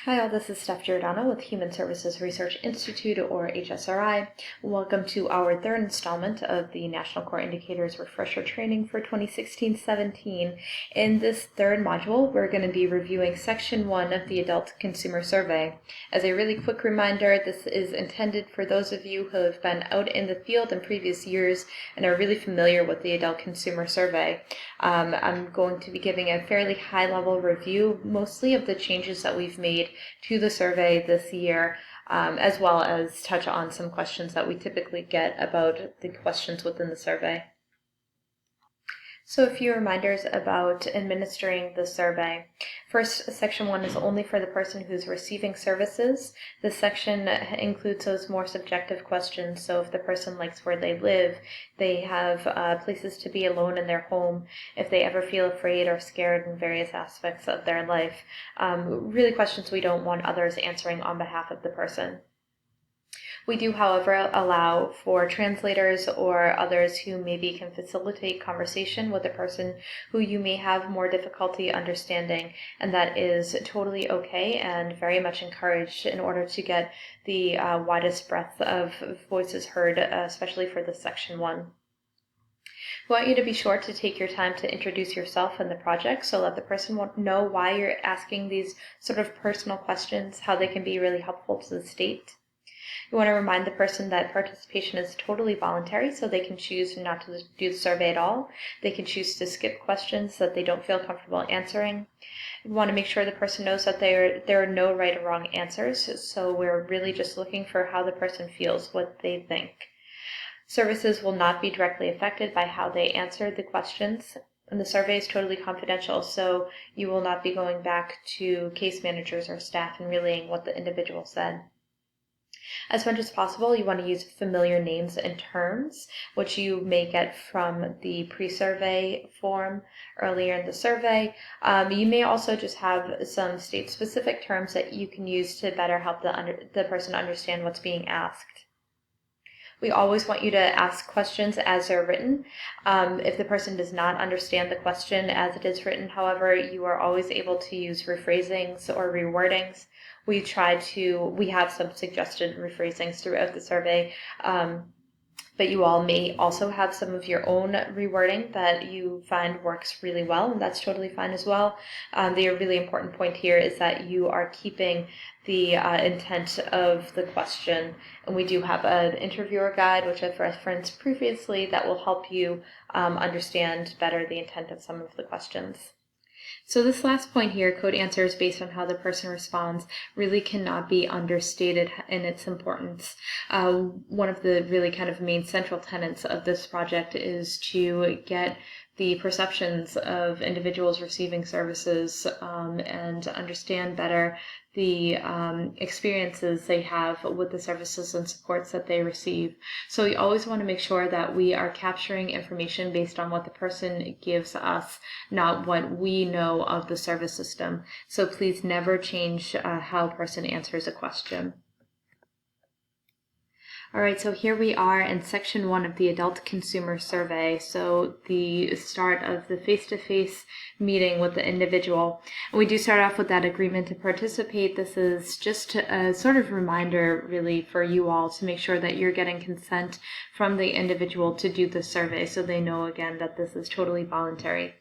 Hi all, this is Steph Giordano with Human Services Research Institute, or HSRI. Welcome to our third installment of the National Core Indicators Refresher Training for 2016-17. In this third module, we're going to be reviewing Section 1 of the Adult Consumer Survey. As a really quick reminder, this is intended for those of you who have been out in the field in previous years and are really familiar with the Adult Consumer Survey. I'm going to be giving a fairly high-level review, mostly of the changes that we've made to the survey this year, as well as touch on some questions that we typically get about the questions within the survey. So a few reminders about administering the survey. First, Section 1 is only for the person who's receiving services. This section includes those more subjective questions. So if the person likes where they live, they have places to be alone in their home, if they ever feel afraid or scared in various aspects of their life. Really questions we don't want others answering on behalf of the person. We do, however, allow for translators or others who maybe can facilitate conversation with a person who you may have more difficulty understanding, and that is totally okay and very much encouraged in order to get the widest breadth of voices heard, especially for this Section 1. We want you to be sure to take your time to introduce yourself and the project, so let the person know why you're asking these sort of personal questions, how they can be really helpful to the state. You want to remind the person that participation is totally voluntary, so they can choose not to do the survey at all. They can choose to skip questions that they don't feel comfortable answering. You want to make sure the person knows that there are no right or wrong answers, so we're really just looking for how the person feels, what they think. Services will not be directly affected by how they answer the questions. And the survey is totally confidential, so you will not be going back to case managers or staff and relaying what the individual said. As much as possible, you want to use familiar names and terms, which you may get from the pre-survey form earlier in the survey. You may also just have some state-specific terms that you can use to better help the person understand what's being asked. We always want you to ask questions as they're written. If the person does not understand the question as it is written, however, you are always able to use rephrasings or rewordings. We have some suggested rephrasings throughout the survey, but you all may also have some of your own rewording that you find works really well, and that's totally fine as well. The really important point here is that you are keeping the intent of the question, and we do have an interviewer guide, which I've referenced previously, that will help you understand better the intent of some of the questions. So this last point here, code answers based on how the person responds, really cannot be understated in its importance. One of the really kind of main central tenets of this project is to get the perceptions of individuals receiving services and understand better the experiences they have with the services and supports that they receive. So we always want to make sure that we are capturing information based on what the person gives us, not what we know of the service system. So please never change how a person answers a question. All right, so here we are in Section 1 of the Adult Consumer Survey, so the start of the face-to-face meeting with the individual. And we do start off with that agreement to participate. This is just a sort of reminder, really, for you all to make sure that you're getting consent from the individual to do the survey, so they know, again, that this is totally voluntary.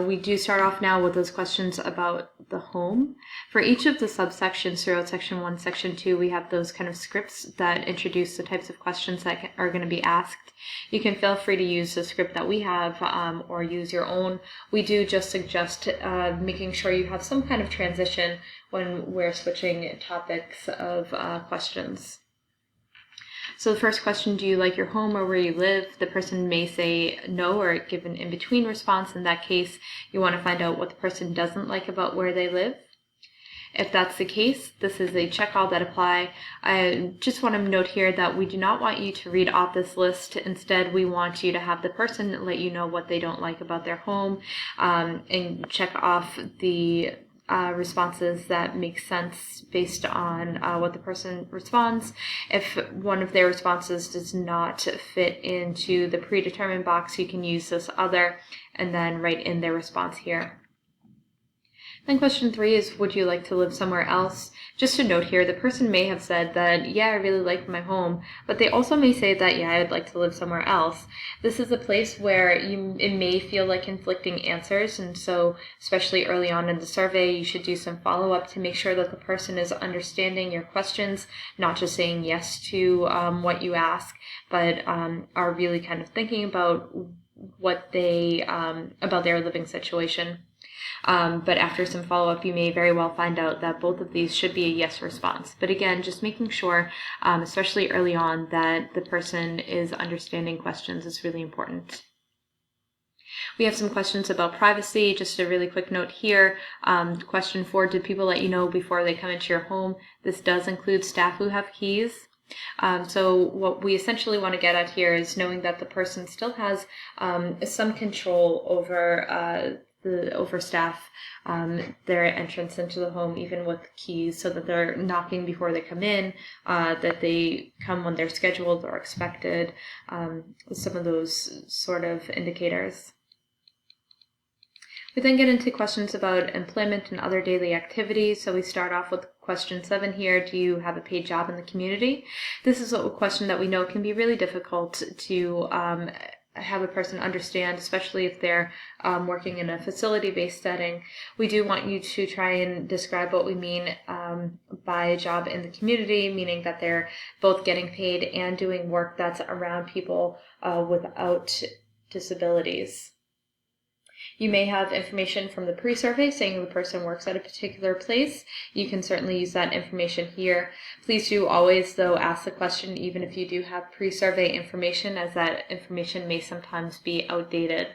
We do start off now with those questions about the home. For each of the subsections throughout Section 1, Section 2, we have those kind of scripts that introduce the types of questions that are going to be asked. You can feel free to use the script that we have or use your own. We do just suggest making sure you have some kind of transition when we're switching topics of questions. So the first question, do you like your home or where you live? The person may say no or give an in-between response. In that case, you want to find out what the person doesn't like about where they live. If that's the case, this is a check all that apply. I just want to note here that we do not want you to read off this list. Instead, we want you to have the person let you know what they don't like about their home and check off the responses that make sense based on what the person responds. If one of their responses does not fit into the predetermined box, you can use this other and then write in their response here. Then question 3 is, would you like to live somewhere else? Just a note here, the person may have said that, yeah, I really like my home, but they also may say that, yeah, I would like to live somewhere else. This is a place where it may feel like conflicting answers, and so especially early on in the survey, you should do some follow-up to make sure that the person is understanding your questions, not just saying yes to what you ask, but are really kind of thinking about what they about their living situation. But after some follow-up, you may very well find out that both of these should be a yes response. But again, just making sure, especially early on, that the person is understanding questions is really important. We have some questions about privacy. Just a really quick note here. Question 4, did people let you know before they come into your home? This does include staff who have keys. So what we essentially want to get at here is knowing that the person still has some control over over staff, their entrance into the home, even with keys, so that they're knocking before they come in, that they come when they're scheduled or expected, some of those sort of indicators. We then get into questions about employment and other daily activities. So we start off with question 7 here. Do you have a paid job in the community? This is a question that we know can be really difficult to have a person understand, especially if they're working in a facility-based setting. We do want you to try and describe what we mean by a job in the community, meaning that they're both getting paid and doing work that's around people without disabilities. You may have information from the pre-survey saying the person works at a particular place. You can certainly use that information here. Please do always, though, ask the question even if you do have pre-survey information, as that information may sometimes be outdated.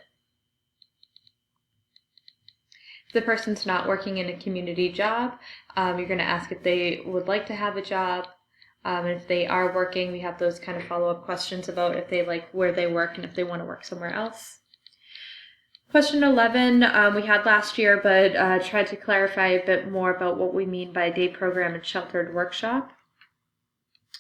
If the person's not working in a community job, you're going to ask if they would like to have a job. And if they are working, we have those kind of follow-up questions about if they like where they work and if they want to work somewhere else. Question 11 we had last year, but tried to clarify a bit more about what we mean by day program and sheltered workshop.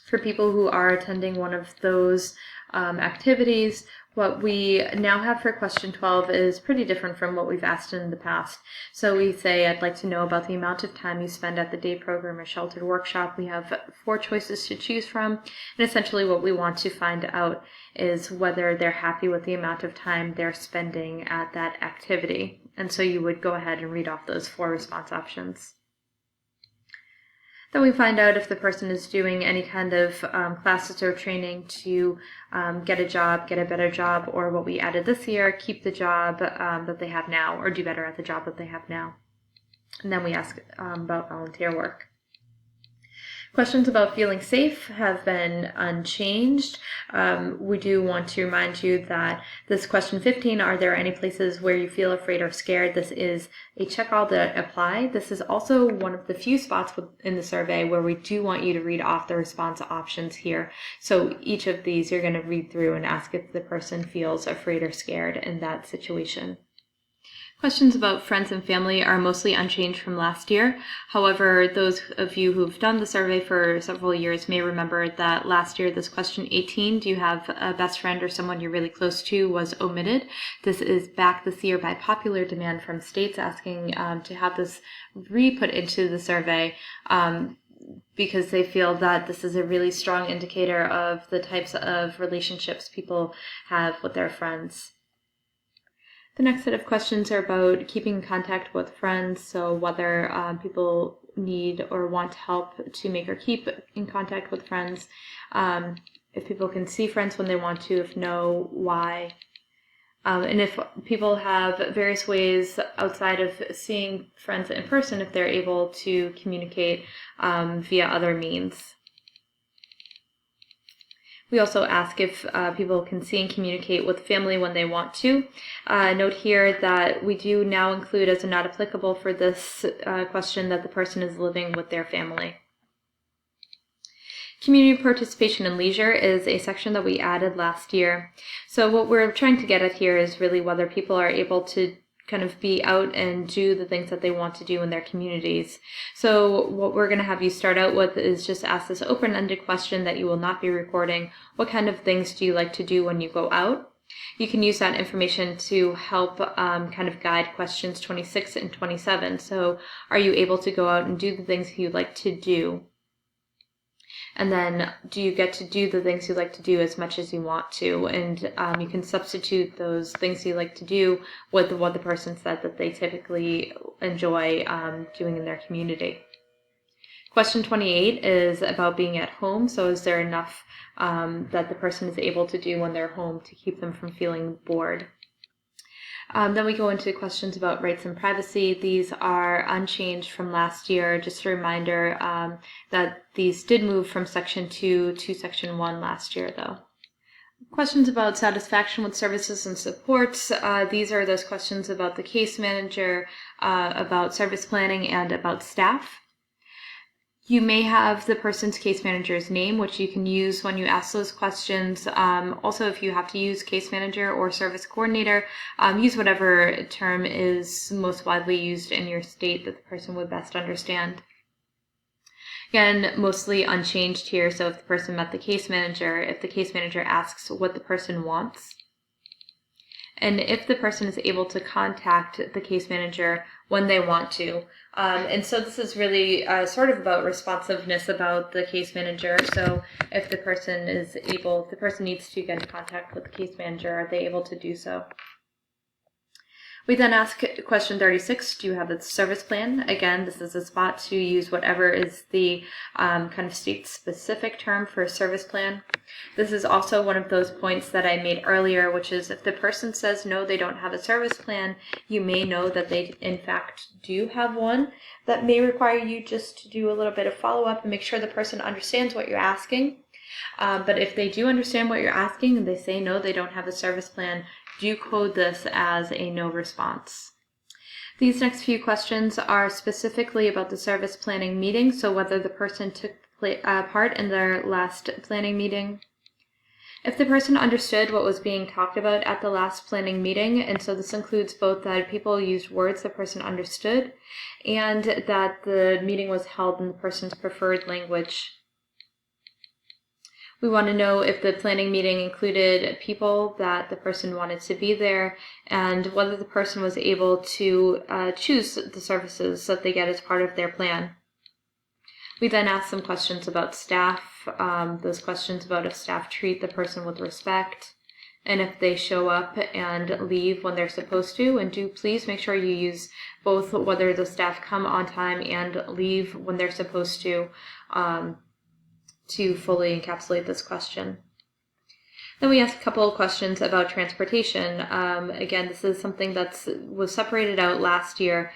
For people who are attending one of those activities, what we now have for question 12 is pretty different from what we've asked in the past. So we say, I'd like to know about the amount of time you spend at the day program or sheltered workshop. We have 4 choices to choose from, and essentially what we want to find out is whether they're happy with the amount of time they're spending at that activity. And so you would go ahead and read off those 4 response options. Then we find out if the person is doing any kind of classes or training to get a job, get a better job, or what we added this year, keep the job that they have now, or do better at the job that they have now. And then we ask about volunteer work. Questions about feeling safe have been unchanged. We do want to remind you that this question 15, are there any places where you feel afraid or scared? This is a check all that apply. This is also one of the few spots in the survey where we do want you to read off the response options here. So each of these you're going to read through and ask if the person feels afraid or scared in that situation. Questions about friends and family are mostly unchanged from last year. However, those of you who've done the survey for several years may remember that last year, this question 18, do you have a best friend or someone you're really close to, was omitted. This is back this year by popular demand from states asking to have this re-put into the survey because they feel that this is a really strong indicator of the types of relationships people have with their friends. The next set of questions are about keeping in contact with friends, so whether people need or want help to make or keep in contact with friends, if people can see friends when they want to, if no, why, and if people have various ways outside of seeing friends in person, if they're able to communicate via other means. We also ask if people can see and communicate with family when they want to. Note here that we do now include as a not applicable for this question that the person is living with their family. Community participation and leisure is a section that we added last year. So what we're trying to get at here is really whether people are able to kind of be out and do the things that they want to do in their communities. So what we're going to have you start out with is just ask this open-ended question that you will not be recording. What kind of things do you like to do when you go out? You can use that information to help kind of guide questions 26 and 27. So are you able to go out and do the things you'd like to do? And then do you get to do the things you like to do as much as you want to? And you can substitute those things you like to do with what the person said that they typically enjoy doing in their community. Question 28 is about being at home. So is there enough that the person is able to do when they're home to keep them from feeling bored? Then we go into questions about rights and privacy. These are unchanged from last year. Just a reminder that these did move from Section 2 to Section 1 last year, though. Questions about satisfaction with services and supports. These are those questions about the case manager, about service planning, and about staff. You may have the person's case manager's name, which you can use when you ask those questions. Also, if you have to use case manager or service coordinator, use whatever term is most widely used in your state that the person would best understand. Again, mostly unchanged here. So if the person met the case manager, if the case manager asks what the person wants, and if the person is able to contact the case manager when they want to. And so this is really sort of about responsiveness about the case manager. So if the person needs to get in contact with the case manager, are they able to do so? We then ask question 36, do you have a service plan? Again, this is a spot to use whatever is the kind of state-specific term for a service plan. This is also one of those points that I made earlier, which is if the person says no, they don't have a service plan, you may know that they in fact do have one. That may require you just to do a little bit of follow-up and make sure the person understands what you're asking. But if they do understand what you're asking and they say no, they don't have a service plan, do code this as a no response. These next few questions are specifically about the service planning meeting, so whether the person took part in their last planning meeting. If the person understood what was being talked about at the last planning meeting, and so this includes both that people used words the person understood and that the meeting was held in the person's preferred language. We want to know if the planning meeting included people that the person wanted to be there and whether the person was able to choose the services that they get as part of their plan. We then ask some questions about staff, those questions about if staff treat the person with respect and if they show up and leave when they're supposed to. And do please make sure you use both whether the staff come on time and leave when they're supposed to fully encapsulate this question. Then we ask a couple of questions about transportation. Again, this is something that was separated out last year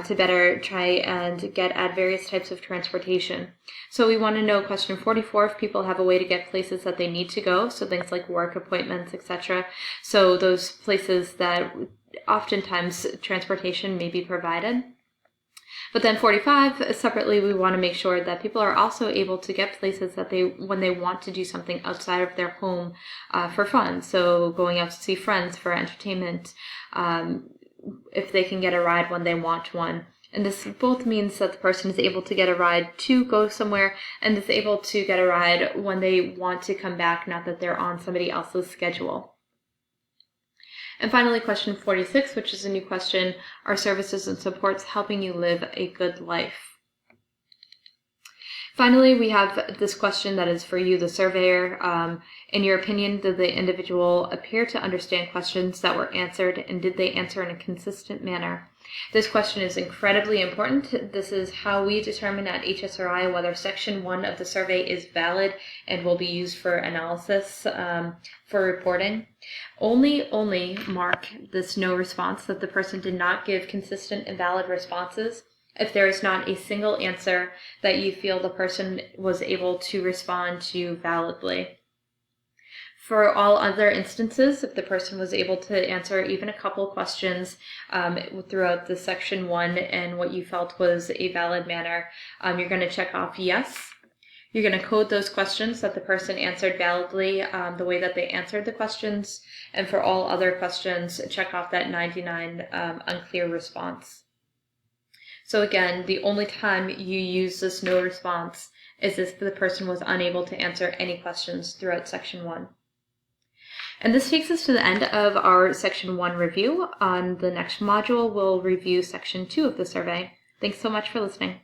to better try and get at various types of transportation. So we want to know, question 44, if people have a way to get places that they need to go, so things like work appointments, etc. So those places that oftentimes transportation may be provided. But then 45, separately, we want to make sure that people are also able to get places that when they want to do something outside of their home for fun. So going out to see friends for entertainment, if they can get a ride when they want one. And this both means that the person is able to get a ride to go somewhere and is able to get a ride when they want to come back, not that they're on somebody else's schedule. And finally, question 46, which is a new question, are services and supports helping you live a good life? Finally, we have this question that is for you, the surveyor. In your opinion, did the individual appear to understand questions that were answered, and did they answer in a consistent manner? This question is incredibly important. This is how we determine at HSRI whether Section 1 of the survey is valid and will be used for analysis for reporting. Only mark this no response, that the person did not give consistent and valid responses, if there is not a single answer that you feel the person was able to respond to validly. For all other instances, if the person was able to answer even a couple questions throughout the Section 1 and what you felt was a valid manner, you're going to check off yes. You're going to code those questions that the person answered validly the way that they answered the questions. And for all other questions, check off that 99 unclear response. So again, the only time you use this no response is if the person was unable to answer any questions throughout Section 1. And this takes us to the end of our Section 1 review. On the next module, we'll review Section 2 of the survey. Thanks so much for listening.